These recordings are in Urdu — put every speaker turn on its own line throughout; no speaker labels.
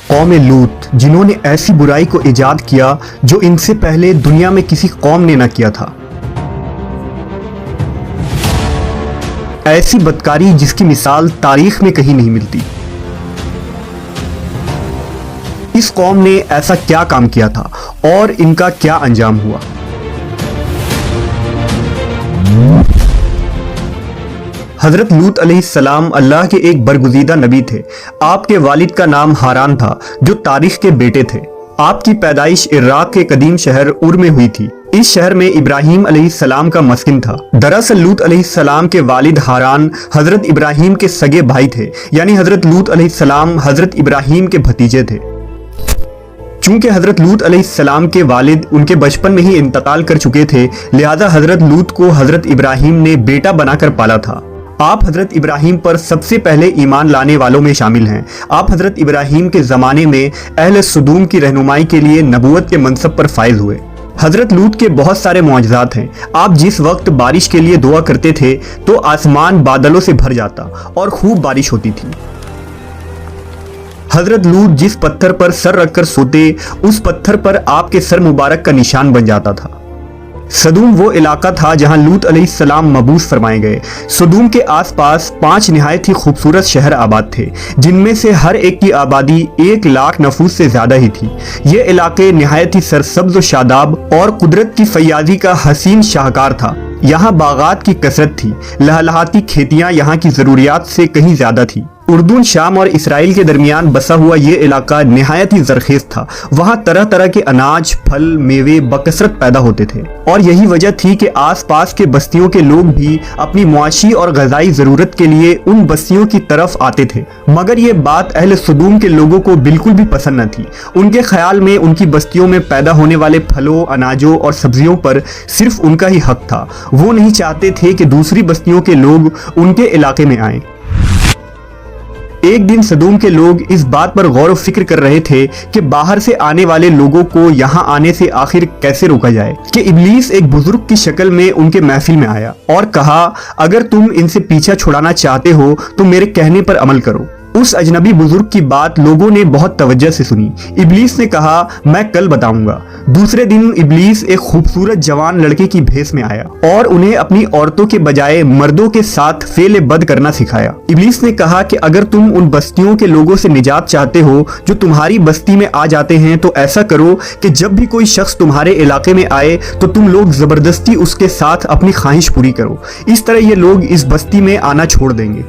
قوم لوط جنہوں نے ایسی برائی کو ایجاد کیا جو ان سے پہلے دنیا میں کسی قوم نے نہ کیا تھا، ایسی بدکاری جس کی مثال تاریخ میں کہیں نہیں ملتی۔ اس قوم نے ایسا کیا کام کیا تھا اور ان کا کیا انجام ہوا؟ حضرت لوط علیہ السلام اللہ کے ایک برگزیدہ نبی تھے۔ آپ کے والد کا نام ہاران تھا جو تاریخ کے بیٹے تھے۔ آپ کی پیدائش عراق کے قدیم شہر ار میں ہوئی تھی۔ اس شہر میں ابراہیم علیہ السلام کا مسکن تھا۔ دراصل لوط علیہ السلام کے والد ہاران حضرت ابراہیم کے سگے بھائی تھے، یعنی حضرت لوط علیہ السلام حضرت ابراہیم کے بھتیجے تھے۔ چونکہ حضرت لوط علیہ السلام کے والد ان کے بچپن میں ہی انتقال کر چکے تھے، لہذا حضرت لوط کو حضرت ابراہیم نے بیٹا بنا کر پالا تھا۔ آپ حضرت ابراہیم پر سب سے پہلے ایمان لانے والوں میں شامل ہیں۔ آپ حضرت ابراہیم کے زمانے میں اہل سدوم کی رہنمائی کے لیے نبوت کے منصب پر فائز ہوئے۔ حضرت لوط کے بہت سارے معجزات ہیں۔ آپ جس وقت بارش کے لیے دعا کرتے تھے تو آسمان بادلوں سے بھر جاتا اور خوب بارش ہوتی تھی۔ حضرت لوط جس پتھر پر سر رکھ کر سوتے، اس پتھر پر آپ کے سر مبارک کا نشان بن جاتا تھا۔ سدوم وہ علاقہ تھا جہاں لوط علیہ السلام مبعوث فرمائے گئے۔ سدوم کے آس پاس 5 نہایت ہی خوبصورت شہر آباد تھے، جن میں سے ہر ایک کی آبادی 1,00,000 نفوس سے زیادہ ہی تھی۔ یہ علاقے نہایت ہی سرسبز و شاداب اور قدرت کی فیاضی کا حسین شاہکار تھا۔ یہاں باغات کی کثرت تھی، لہلہاتی کھیتیاں یہاں کی ضروریات سے کہیں زیادہ تھی۔ اردن، شام اور اسرائیل کے درمیان بسا ہوا یہ علاقہ نہایت ہی زرخیز تھا۔ وہاں طرح طرح کے اناج، پھل، میوے بکثرت پیدا ہوتے تھے، اور یہی وجہ تھی کہ آس پاس کے بستیوں کے لوگ بھی اپنی معاشی اور غذائی ضرورت کے لیے ان بستیوں کی طرف آتے تھے۔ مگر یہ بات اہل سدوم کے لوگوں کو بالکل بھی پسند نہ تھی۔ ان کے خیال میں ان کی بستیوں میں پیدا ہونے والے پھلوں، اناجوں اور سبزیوں پر صرف ان کا ہی حق تھا۔ وہ نہیں چاہتے تھے کہ دوسری بستیوں کے لوگ ان کے علاقے میں آئیں۔ ایک دن سدوم کے لوگ اس بات پر غور و فکر کر رہے تھے کہ باہر سے آنے والے لوگوں کو یہاں آنے سے آخر کیسے روکا جائے کہ ابلیس ایک بزرگ کی شکل میں ان کے محفل میں آیا اور کہا، اگر تم ان سے پیچھا چھڑانا چاہتے ہو تو میرے کہنے پر عمل کرو۔ اس اجنبی بزرگ کی بات لوگوں نے بہت توجہ سے سنی۔ ابلیس نے کہا، میں کل بتاؤں گا۔ دوسرے دن ابلیس ایک خوبصورت جوان لڑکے کی بھیس میں آیا اور انہیں اپنی عورتوں کے بجائے مردوں کے ساتھ فعل بد کرنا سکھایا۔ ابلیس نے کہا کہ اگر تم ان بستیوں کے لوگوں سے نجات چاہتے ہو جو تمہاری بستی میں آ جاتے ہیں تو ایسا کرو کہ جب بھی کوئی شخص تمہارے علاقے میں آئے تو تم لوگ زبردستی اس کے ساتھ اپنی خواہش پوری کرو۔ اس طرح یہ لوگ اس بستی میں آنا چھوڑ دیں گے۔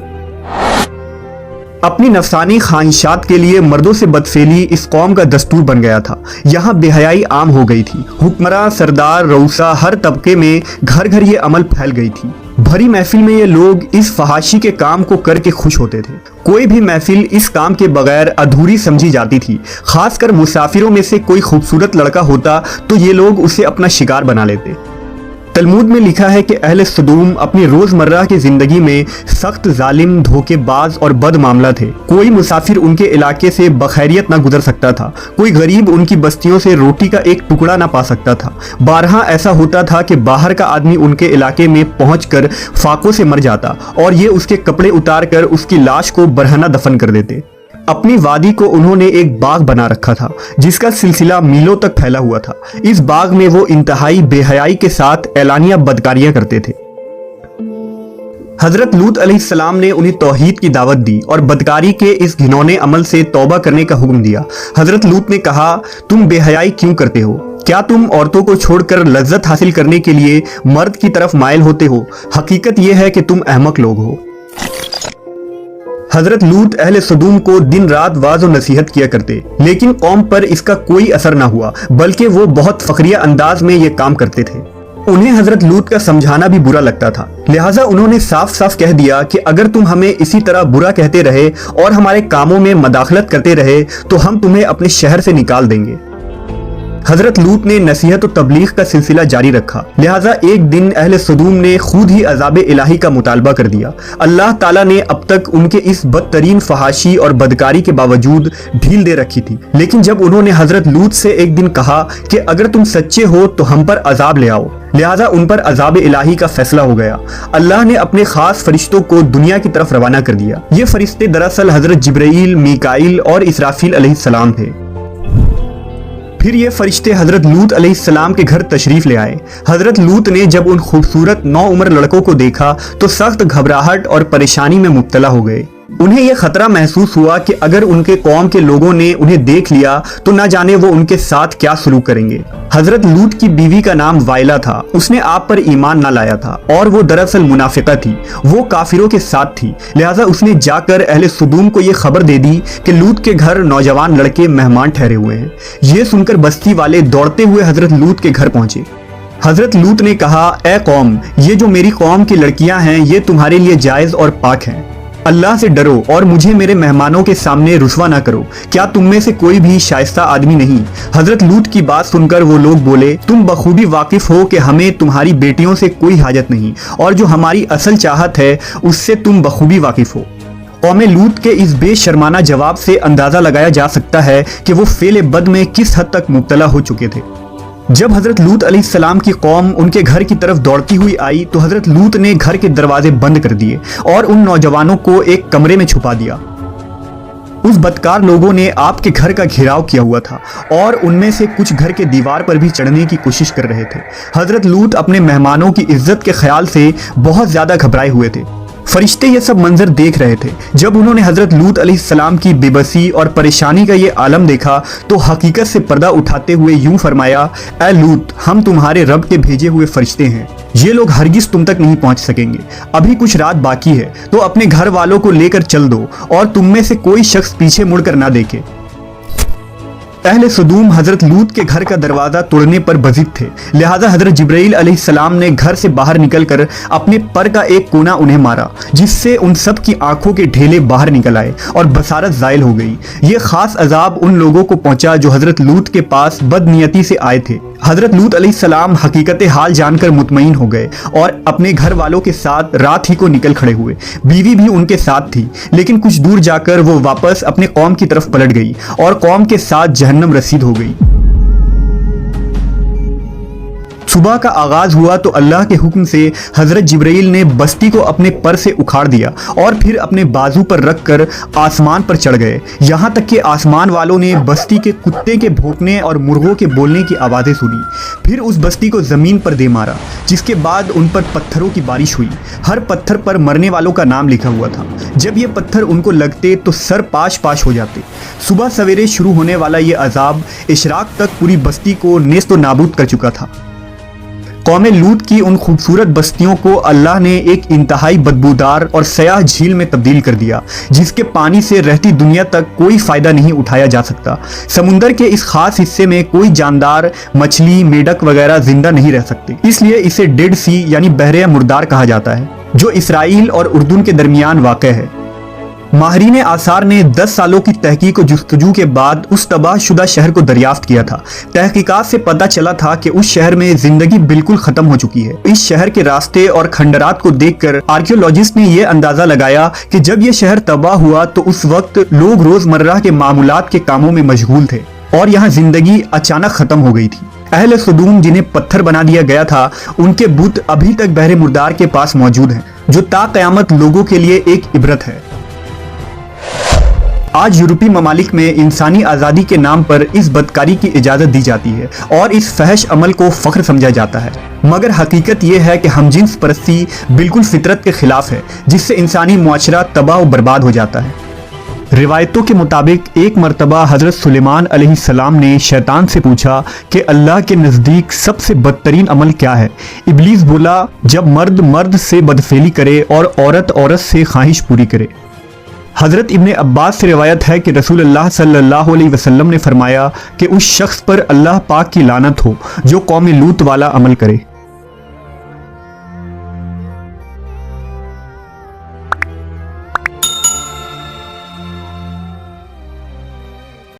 اپنی نفسانی خواہشات کے لیے مردوں سے بدفعلی اس قوم کا دستور بن گیا تھا۔ یہاں بے حیائی عام ہو گئی تھی۔ حکمراں، سردار، رؤسا، ہر طبقے میں گھر گھر یہ عمل پھیل گئی تھی۔ بھری محفل میں یہ لوگ اس فحاشی کے کام کو کر کے خوش ہوتے تھے۔ کوئی بھی محفل اس کام کے بغیر ادھوری سمجھی جاتی تھی۔ خاص کر مسافروں میں سے کوئی خوبصورت لڑکا ہوتا تو یہ لوگ اسے اپنا شکار بنا لیتے۔ تلمود میں لکھا ہے کہ اہل سدوم اپنی روزمرہ کی زندگی میں سخت ظالم، دھوکے باز اور بد معاملہ تھے۔ کوئی مسافر ان کے علاقے سے بخیریت نہ گزر سکتا تھا۔ کوئی غریب ان کی بستیوں سے روٹی کا ایک ٹکڑا نہ پا سکتا تھا۔ بارہا ایسا ہوتا تھا کہ باہر کا آدمی ان کے علاقے میں پہنچ کر فاقوں سے مر جاتا اور یہ اس کے کپڑے اتار کر اس کی لاش کو برہنہ دفن کر دیتے۔ اپنی وادی کو انہوں نے ایک باغ بنا رکھا تھا جس کا سلسلہ میلوں تک پھیلا ہوا تھا۔ اس باغ میں وہ انتہائی بے حیائی کے ساتھ اعلانیہ بدکاریاں کرتے تھے۔ حضرت لوط علیہ السلام نے انہیں توحید کی دعوت دی اور بدکاری کے اس گھنونے عمل سے توبہ کرنے کا حکم دیا۔ حضرت لوط نے کہا، تم بے حیائی کیوں کرتے ہو؟ کیا تم عورتوں کو چھوڑ کر لذت حاصل کرنے کے لیے مرد کی طرف مائل ہوتے ہو؟ حقیقت یہ ہے کہ تم احمق لوگ ہو۔ حضرت لوط اہل سدوم کو دن رات واعظ و نصیحت کیا کرتے، لیکن قوم پر اس کا کوئی اثر نہ ہوا، بلکہ وہ بہت فخریہ انداز میں یہ کام کرتے تھے۔ انہیں حضرت لوط کا سمجھانا بھی برا لگتا تھا، لہٰذا انہوں نے صاف صاف کہہ دیا کہ اگر تم ہمیں اسی طرح برا کہتے رہے اور ہمارے کاموں میں مداخلت کرتے رہے تو ہم تمہیں اپنے شہر سے نکال دیں گے۔ حضرت لوط نے نصیحت و تبلیغ کا سلسلہ جاری رکھا، لہٰذا ایک دن اہل سدوم نے خود ہی عذاب الہی کا مطالبہ کر دیا۔ اللہ تعالیٰ نے اب تک ان کے اس بدترین فحاشی اور بدکاری کے باوجود ڈھیل دے رکھی تھی، لیکن جب انہوں نے حضرت لوط سے ایک دن کہا کہ اگر تم سچے ہو تو ہم پر عذاب لے آؤ، لہٰذا ان پر عذاب الہی کا فیصلہ ہو گیا۔ اللہ نے اپنے خاص فرشتوں کو دنیا کی طرف روانہ کر دیا۔ یہ فرشتے دراصل حضرت جبرائیل، میکائیل اور اسرافیل علیہ السلام تھے۔ پھر یہ فرشتے حضرت لوط علیہ السلام کے گھر تشریف لے آئے۔ حضرت لوط نے جب ان خوبصورت نوعمر لڑکوں کو دیکھا تو سخت گھبراہٹ اور پریشانی میں مبتلا ہو گئے۔ انہیں یہ خطرہ محسوس ہوا کہ اگر ان کے قوم کے لوگوں نے انہیں دیکھ لیا تو نہ جانے وہ ان کے ساتھ کیا سلوک کریں گے۔ حضرت لوط کی بیوی کا نام وائلہ تھا، اس نے آپ پر ایمان نہ لایا تھا اور وہ دراصل منافقہ تھی، وہ کافروں کے ساتھ تھی، لہٰذا اس نے جا کر اہل سدوم کو یہ خبر دے دی کہ لوط کے گھر نوجوان لڑکے مہمان ٹھہرے ہوئے ہیں۔ یہ سن کر بستی والے دوڑتے ہوئے حضرت لوط کے گھر پہنچے۔ حضرت لوط نے کہا، اے قوم، یہ جو میری قوم کی لڑکیاں ہیں یہ تمہارے لیے جائز اور پاک ہیں، اللہ سے ڈرو اور مجھے میرے مہمانوں کے سامنے رسوا نہ کرو، کیا تم میں سے کوئی بھی شائستہ آدمی نہیں؟ حضرت لوط کی بات سن کر وہ لوگ بولے، تم بخوبی واقف ہو کہ ہمیں تمہاری بیٹیوں سے کوئی حاجت نہیں، اور جو ہماری اصل چاہت ہے اس سے تم بخوبی واقف ہو۔ قوم لوط کے اس بے شرمانہ جواب سے اندازہ لگایا جا سکتا ہے کہ وہ فعل بد میں کس حد تک مبتلا ہو چکے تھے۔ جب حضرت لوط علیہ السلام کی قوم ان کے گھر کی طرف دوڑتی ہوئی آئی تو حضرت لوط نے گھر کے دروازے بند کر دیے اور ان نوجوانوں کو ایک کمرے میں چھپا دیا۔ اس بدکار لوگوں نے آپ کے گھر کا گھیراؤ کیا ہوا تھا اور ان میں سے کچھ گھر کے دیوار پر بھی چڑھنے کی کوشش کر رہے تھے۔ حضرت لوط اپنے مہمانوں کی عزت کے خیال سے بہت زیادہ گھبرائے ہوئے تھے۔ فرشتے یہ سب منظر دیکھ رہے تھے۔ جب انہوں نے حضرت لوط علیہ السلام کی بے بسی اور پریشانی کا یہ عالم دیکھا تو حقیقت سے پردہ اٹھاتے ہوئے یوں فرمایا، اے لوط، ہم تمہارے رب کے بھیجے ہوئے فرشتے ہیں، یہ لوگ ہرگز تم تک نہیں پہنچ سکیں گے، ابھی کچھ رات باقی ہے، تو اپنے گھر والوں کو لے کر چل دو اور تم میں سے کوئی شخص پیچھے مڑ کر نہ دیکھے۔ اہل سدوم حضرت لوط کے گھر کا دروازہ توڑنے پر بضد تھے، لہٰذا حضرت جبرائیل علیہ السلام نے گھر سے باہر نکل کر اپنے پر کا ایک کونا انہیں مارا، جس سے ان سب کی آنکھوں کے ڈھیلے باہر نکل آئے اور بصارت زائل ہو گئی۔ یہ خاص عذاب ان لوگوں کو پہنچا جو حضرت لوط کے پاس بد نیتی سے آئے تھے۔ حضرت لوط علیہ السلام حقیقت حال جان کر مطمئن ہو گئے اور اپنے گھر والوں کے ساتھ رات ہی کو نکل کھڑے ہوئے۔ بیوی بھی ان کے ساتھ تھی، لیکن کچھ دور جا کر وہ واپس اپنے قوم کی طرف پلٹ گئی اور قوم کے ساتھ جہنم رسید ہو گئی۔ صبح کا آغاز ہوا تو اللہ کے حکم سے حضرت جبرائیل نے بستی کو اپنے پر سے اکھاڑ دیا اور پھر اپنے بازو پر رکھ کر آسمان پر چڑھ گئے، یہاں تک کہ آسمان والوں نے بستی کے کتے کے بھونکنے اور مرغوں کے بولنے کی آوازیں سنی۔ پھر اس بستی کو زمین پر دے مارا، جس کے بعد ان پر پتھروں کی بارش ہوئی۔ ہر پتھر پر مرنے والوں کا نام لکھا ہوا تھا۔ جب یہ پتھر ان کو لگتے تو سر پاش پاش ہو جاتے۔ صبح سویرے شروع ہونے والا یہ عذاب اشراق تک پوری بستی کو نیست و نابود کر چکا تھا۔ قوم لوط کی ان خوبصورت بستیوں کو اللہ نے ایک انتہائی بدبودار اور سیاہ جھیل میں تبدیل کر دیا، جس کے پانی سے رہتی دنیا تک کوئی فائدہ نہیں اٹھایا جا سکتا۔ سمندر کے اس خاص حصے میں کوئی جاندار، مچھلی، میڈک وغیرہ زندہ نہیں رہ سکتے، اس لیے اسے ڈیڈ سی یعنی بحر مردار کہا جاتا ہے، جو اسرائیل اور اردن کے درمیان واقع ہے۔ ماہرین آثار نے 10 سالوں کی تحقیق و جستجو کے بعد اس تباہ شدہ شہر کو دریافت کیا تھا۔ تحقیقات سے پتہ چلا تھا کہ اس شہر میں زندگی بالکل ختم ہو چکی ہے۔ اس شہر کے راستے اور کھنڈرات کو دیکھ کر آرکیولوجسٹ نے یہ اندازہ لگایا کہ جب یہ شہر تباہ ہوا تو اس وقت لوگ روزمرہ کے معمولات کے کاموں میں مشغول تھے اور یہاں زندگی اچانک ختم ہو گئی تھی۔ اہل سدوم جنہیں پتھر بنا دیا گیا تھا، ان کے بت ابھی تک بحر مردار کے پاس موجود ہیں، جو تا قیامت لوگوں کے لیے ایک عبرت ہے۔ آج یورپی ممالک میں انسانی آزادی کے نام پر اس بدکاری کی اجازت دی جاتی ہے اور اس فحش عمل کو فخر سمجھا جاتا ہے، مگر حقیقت یہ ہے کہ ہم جنس پرستی بالکل فطرت کے خلاف ہے، جس سے انسانی معاشرہ تباہ و برباد ہو جاتا ہے۔ روایتوں کے مطابق ایک مرتبہ حضرت سلیمان علیہ السلام نے شیطان سے پوچھا کہ اللہ کے نزدیک سب سے بدترین عمل کیا ہے؟ ابلیس بولا، جب مرد مرد سے بدفعلی کرے اور عورت عورت سے خواہش پوری کرے۔ حضرت ابن عباس سے روایت ہے کہ رسول اللہ صلی اللہ علیہ وسلم نے فرمایا کہ اس شخص پر اللہ پاک کی لعنت ہو جو قوم لوط والا عمل کرے۔